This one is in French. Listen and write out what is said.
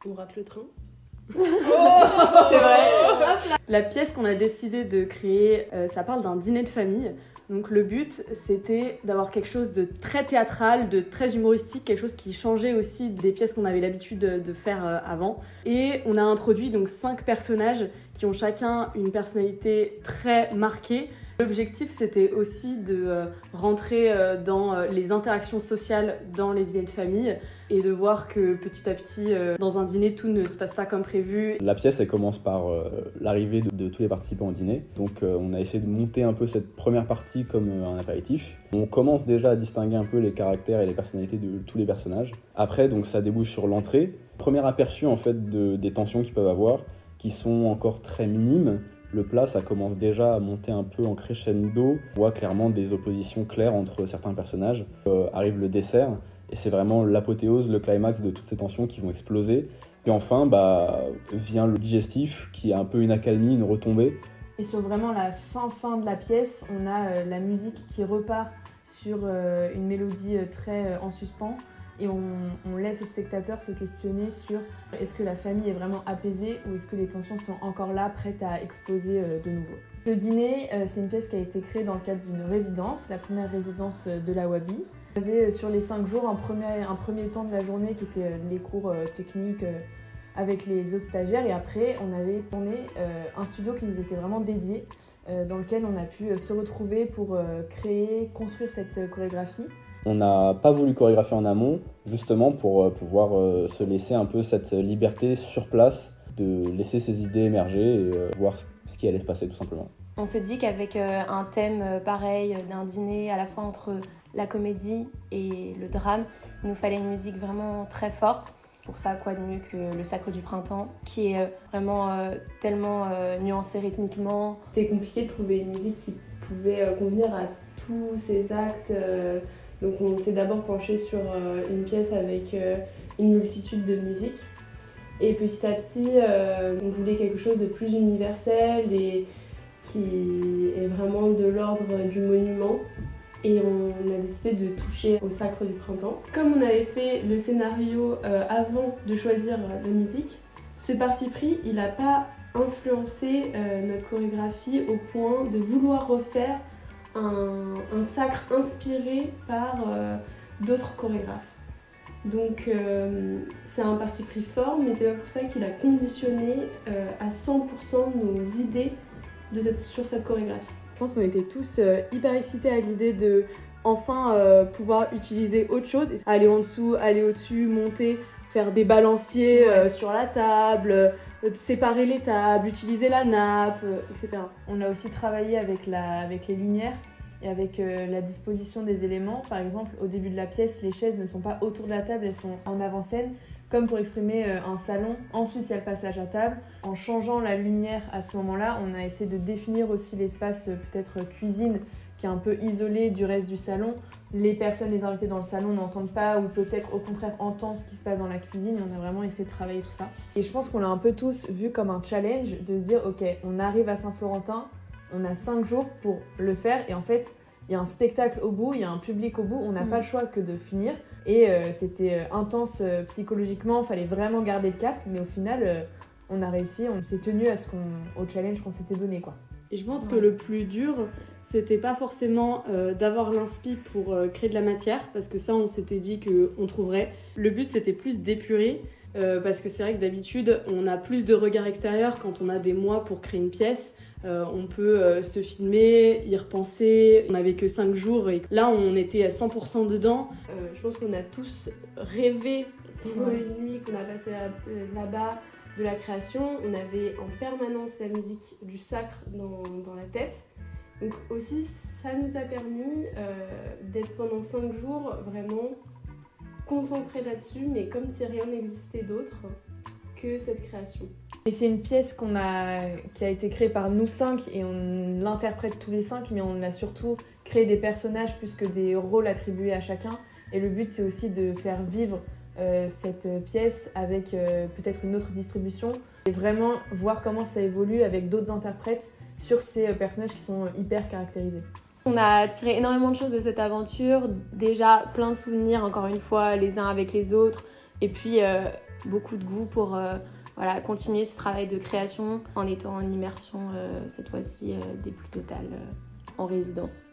On rate le train. C'est vrai. La pièce qu'on a décidé de créer, ça parle d'un dîner de famille. Donc le but, c'était d'avoir quelque chose de très théâtral, de très humoristique, quelque chose qui changeait aussi des pièces qu'on avait l'habitude de faire avant. Et on a introduit donc 5 personnages qui ont chacun une personnalité très marquée. L'objectif, c'était aussi de rentrer dans les interactions sociales dans les dîners de famille et de voir que petit à petit, dans un dîner, tout ne se passe pas comme prévu. La pièce, elle commence par l'arrivée de tous les participants au dîner. Donc on a essayé de monter un peu cette première partie comme un apéritif. On commence déjà à distinguer un peu les caractères et les personnalités de tous les personnages. Après, donc ça débouche sur l'entrée. Premier aperçu en fait des tensions qu'ils peuvent avoir, qui sont encore très minimes. Le plat, ça commence déjà à monter un peu en crescendo. On voit clairement des oppositions claires entre certains personnages. Arrive le dessert, et c'est vraiment l'apothéose, le climax de toutes ces tensions qui vont exploser. Et enfin, vient le digestif, qui est un peu une accalmie, une retombée. Et sur vraiment la fin de la pièce, on a la musique qui repart sur une mélodie très en suspens. Et on laisse au spectateur se questionner sur est-ce que la famille est vraiment apaisée ou est-ce que les tensions sont encore là, prêtes à exploser de nouveau. Le dîner, c'est une pièce qui a été créée dans le cadre d'une résidence, la première résidence de la Wabi. On avait sur les 5 jours un premier temps de la journée qui était les cours techniques avec les autres stagiaires et après on avait tourné un studio qui nous était vraiment dédié dans lequel on a pu se retrouver pour construire cette chorégraphie. On n'a pas voulu chorégraphier en amont, justement pour pouvoir se laisser un peu cette liberté sur place, de laisser ses idées émerger et voir ce qui allait se passer tout simplement. On s'est dit qu'avec un thème pareil, d'un dîner à la fois entre la comédie et le drame, il nous fallait une musique vraiment très forte. Pour ça, quoi de mieux que le Sacre du Printemps, qui est vraiment tellement nuancé rythmiquement. C'était compliqué de trouver une musique qui pouvait convenir à tous ces actes. Donc on s'est d'abord penché sur une pièce avec une multitude de musiques. Et petit à petit, on voulait quelque chose de plus universel et qui est vraiment de l'ordre du monument. Et on a décidé de toucher au Sacre du Printemps. Comme on avait fait le scénario avant de choisir la musique, ce parti pris, il n'a pas influencé notre chorégraphie au point de vouloir refaire un sacre inspiré par d'autres chorégraphes. Donc c'est un parti pris fort, mais c'est pas pour ça qu'il a conditionné à 100% nos idées sur cette chorégraphie. Je pense qu'on était tous hyper excités à l'idée de enfin pouvoir utiliser autre chose, aller en dessous, aller au-dessus, monter, faire des balanciers sur la table, séparer les tables, utiliser la nappe, etc. On a aussi travaillé avec les lumières et avec la disposition des éléments. Par exemple, au début de la pièce, les chaises ne sont pas autour de la table, elles sont en avant-scène, comme pour exprimer un salon. Ensuite, il y a le passage à table. En changeant la lumière à ce moment-là, on a essayé de définir aussi l'espace peut-être cuisine, qui est un peu isolé du reste du salon. Les personnes, les invités dans le salon n'entendent pas ou peut-être au contraire entendent ce qui se passe dans la cuisine. On a vraiment essayé de travailler tout ça. Et je pense qu'on l'a un peu tous vu comme un challenge de se dire ok, on arrive à Saint-Florentin, on a 5 jours pour le faire et en fait, il y a un spectacle au bout, il y a un public au bout, on n'a pas le choix que de finir. Et c'était intense psychologiquement, il fallait vraiment garder le cap, mais au final, on a réussi, on s'est tenu au challenge qu'on s'était donné, quoi. Et je pense que le plus dur, c'était pas forcément d'avoir l'inspi pour créer de la matière, parce que ça, on s'était dit qu'on trouverait. Le but, c'était plus d'épurer, parce que c'est vrai que d'habitude, on a plus de regard extérieur quand on a des mois pour créer une pièce. On peut se filmer, y repenser. On n'avait que 5 jours et là, on était à 100% dedans. Je pense qu'on a tous rêvé pendant les nuits qu'on a passées là-bas de la création. On avait en permanence la musique du sacre dans la tête. Donc aussi, ça nous a permis d'être pendant 5 jours vraiment concentrés là-dessus, mais comme si rien n'existait d'autre que cette création. Et c'est une pièce qui a été créée par nous 5 et on l'interprète tous les 5, mais on a surtout créé des personnages plus que des rôles attribués à chacun. Et le but, c'est aussi de faire vivre cette pièce avec peut-être une autre distribution et vraiment voir comment ça évolue avec d'autres interprètes sur ces personnages qui sont hyper caractérisés. On a tiré énormément de choses de cette aventure, déjà plein de souvenirs, encore une fois, les uns avec les autres, et puis beaucoup de goût pour voilà, continuer ce travail de création en étant en immersion cette fois-ci des plus totales en résidence.